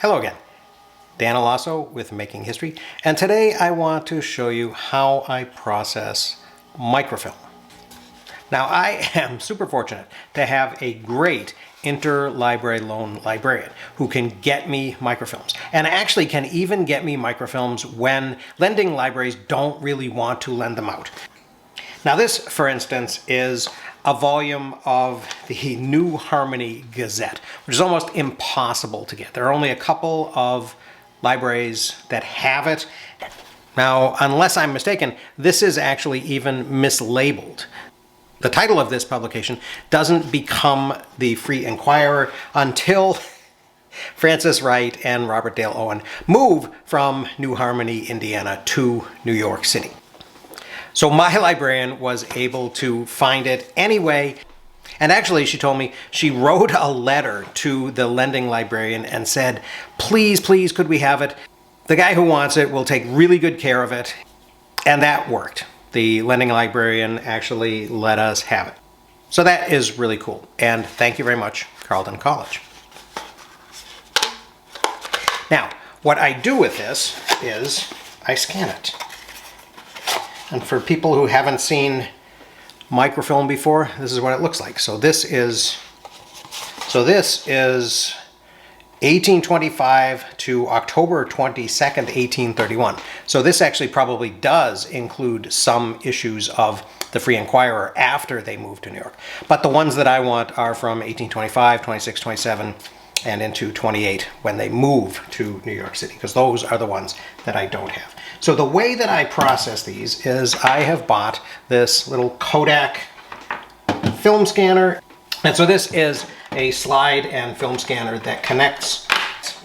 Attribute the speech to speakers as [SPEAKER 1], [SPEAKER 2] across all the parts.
[SPEAKER 1] Hello again, Dan Alasso with Making History, and today I want to show you how I process microfilm. Now I am super fortunate to have a great interlibrary loan librarian who can get me microfilms, and actually can even get me microfilms when lending libraries don't really want to lend them out. Now this, for instance, is a volume of the new Harmony Gazette, which is almost impossible to get. There are only a couple of libraries that have it. Now, unless I'm mistaken, this is actually even mislabeled. The title of this publication doesn't become the Free Inquirer until Frances Wright and Robert Dale Owen move from New Harmony, Indiana to New York City. So my librarian was able to find it anyway, and actually she told me she wrote a letter to the lending librarian and said, please, please, could we have it? The guy who wants it will take really good care of it. And that worked. The lending librarian actually let us have it. So that is really cool. And thank you very much, Carleton College. Now, what I do with this is I scan it. And for people who haven't seen microfilm before, this is what it looks like. So this is 1825 to October 22nd, 1831. So this actually probably does include some issues of the Free Inquirer after they moved to New York. But the ones that I want are from 1825, 26, 27, and into 28 when they move to New York City, because those are the ones that I don't have. So the way that I process these is I have bought this little Kodak film scanner. And so this is a slide and film scanner that connects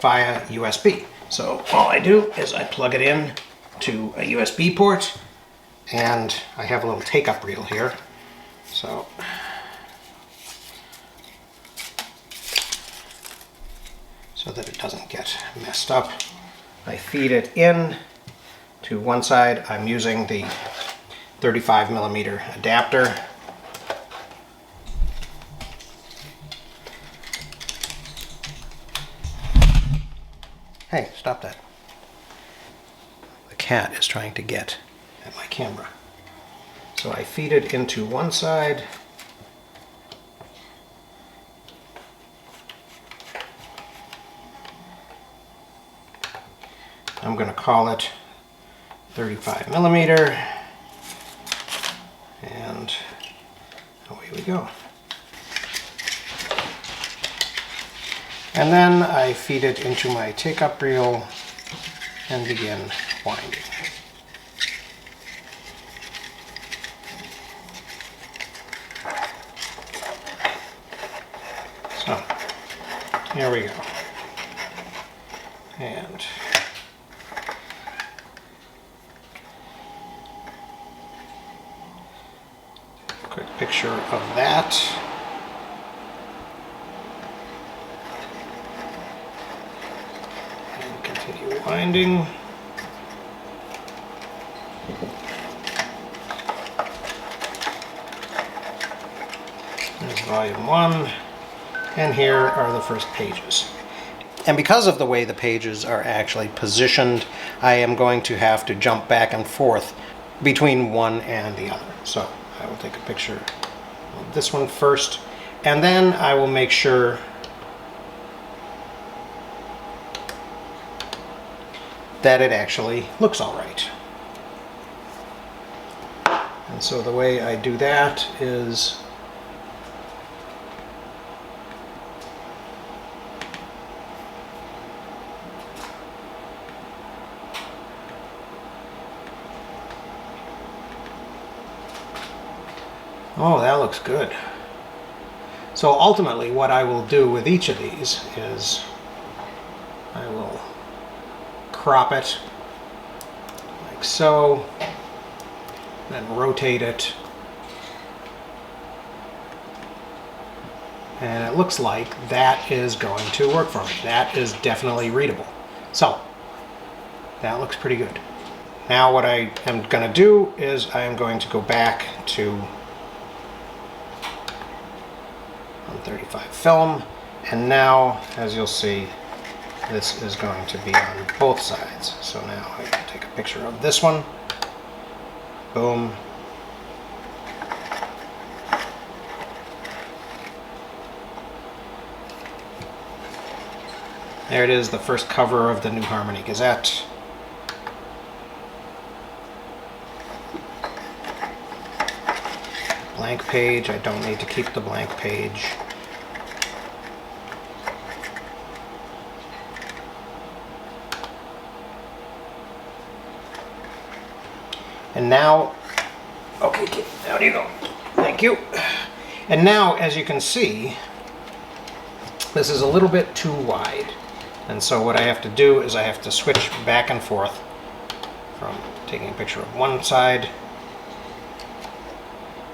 [SPEAKER 1] via USB. So all I do is I plug it in to a USB port, and I have a little take-up reel here. So that it doesn't get messed up, I feed it in to one side. I'm using the 35mm adapter. Hey, stop that. The cat is trying to get at my camera. So I feed it into one side. I'm going to call it 35mm, and away we go. And then I feed it into my take-up reel and begin winding. So, here we go. And quick picture of that. And continue winding. There's volume 1, and here are the first pages. And because of the way the pages are actually positioned, I am going to have to jump back and forth between one and the other. So I will take a picture of this one first, and then I will make sure that it actually looks all right. And so the way I do that is oh, that looks good. So ultimately what I will do with each of these is I will crop it like so, then rotate it, and it looks like that is going to work for me. That is definitely readable. So that looks pretty good. Now what I am going to do is I am going to go back to 135 film, and now, as you'll see, this is going to be on both sides. So now I can take a picture of this one. Boom. There it is, the first cover of the new Harmony Gazette. Blank page, I don't need to keep the blank page. And now, okay, kid, down you go. Thank you. And now, as you can see, this is a little bit too wide. And so what I have to do is I have to switch back and forth from taking a picture of one side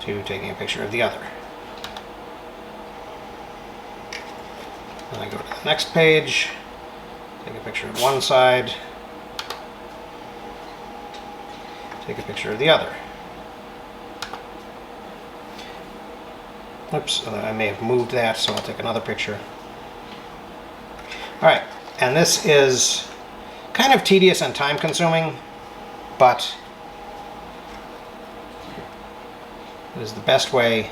[SPEAKER 1] to taking a picture of the other. Then I go to the next page, take a picture of one side, take a picture of the other. Oops, I may have moved that, so I'll take another picture. Alright, and this is kind of tedious and time consuming, but it is the best way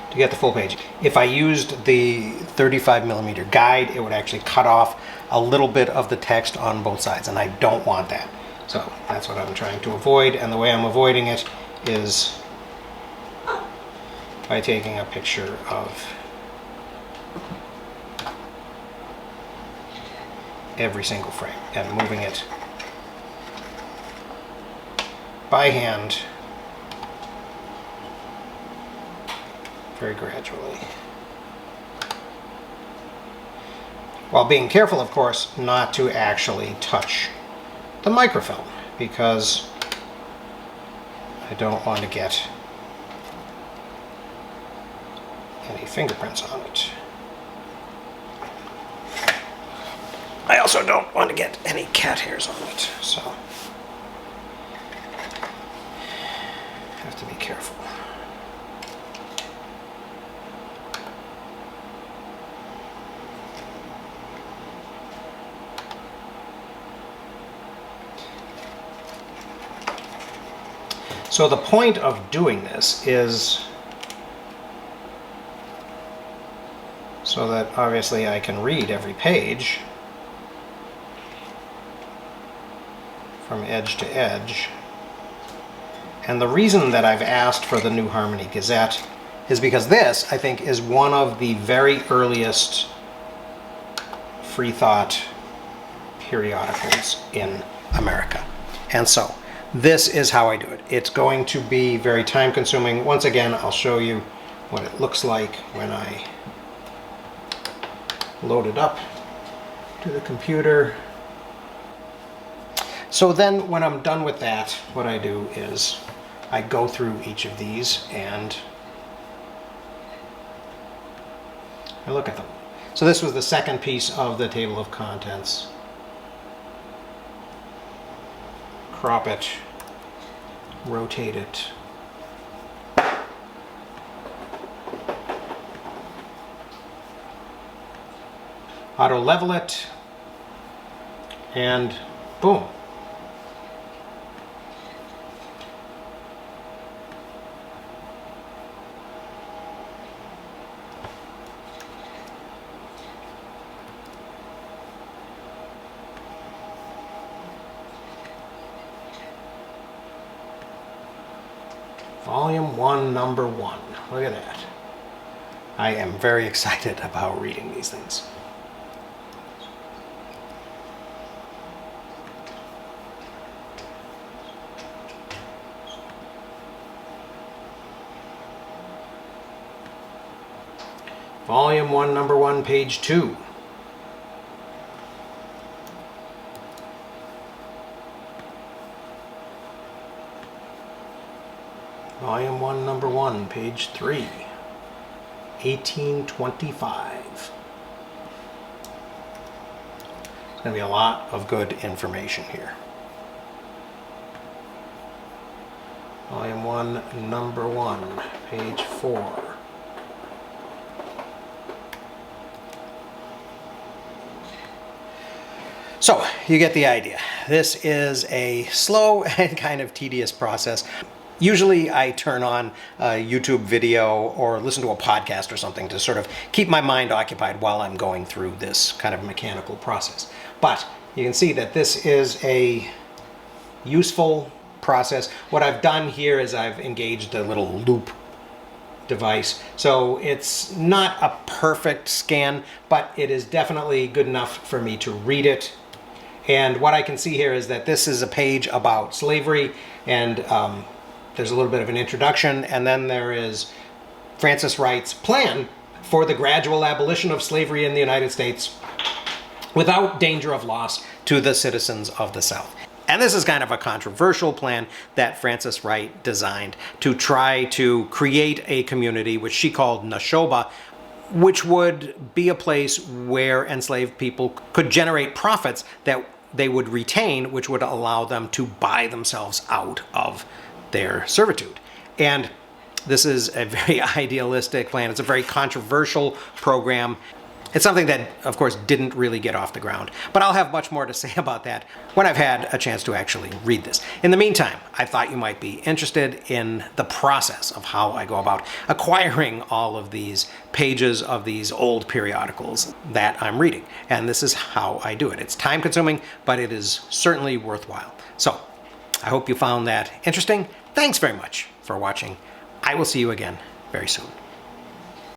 [SPEAKER 1] to get the full page. If I used the 35mm guide, it would actually cut off a little bit of the text on both sides, and I don't want that. So that's what I'm trying to avoid, and the way I'm avoiding it is by taking a picture of every single frame and moving it by hand very gradually. While being careful, of course, not to actually touch the microfilm, because I don't want to get any fingerprints on it. I also don't want to get any cat hairs on it, so have to be careful. So the point of doing this is so that obviously I can read every page from edge to edge. And the reason that I've asked for the new Harmony Gazette is because this, I think, is one of the very earliest free thought periodicals in America. And so this is how I do it. It's going to be very time consuming. Once again, I'll show you what it looks like when I load it up to the computer. So then when I'm done with that, what I do is I go through each of these and I look at them. So this was the second piece of the table of contents. Crop it, rotate it. Auto level it, and boom. Volume 1, number 1. Look at that. I am very excited about reading these things. Volume 1, number 1, page 2. Volume 1, number 1, page 3, 1825. There's going to be a lot of good information here. Volume 1, number 1, page 4. So you get the idea. This is a slow and kind of tedious process. Usually I turn on a YouTube video or listen to a podcast or something to sort of keep my mind occupied while I'm going through this kind of mechanical process. But you can see that this is a useful process. What I've done here is I've engaged a little loop device. So it's not a perfect scan, but it is definitely good enough for me to read it. And what I can see here is that this is a page about slavery, and there's a little bit of an introduction, and then there is Francis Wright's plan for the gradual abolition of slavery in the United States without danger of loss to the citizens of the South. And this is kind of a controversial plan that Francis Wright designed to try to create a community which she called Nashoba, which would be a place where enslaved people could generate profits that they would retain, which would allow them to buy themselves out of their servitude. And this is a very idealistic plan. It's a very controversial program. It's something that, of course, didn't really get off the ground. But I'll have much more to say about that when I've had a chance to actually read this. In the meantime, I thought you might be interested in the process of how I go about acquiring all of these pages of these old periodicals that I'm reading. And this is how I do it. It's time-consuming, but it is certainly worthwhile. So I hope you found that interesting. Thanks very much for watching. I will see you again very soon.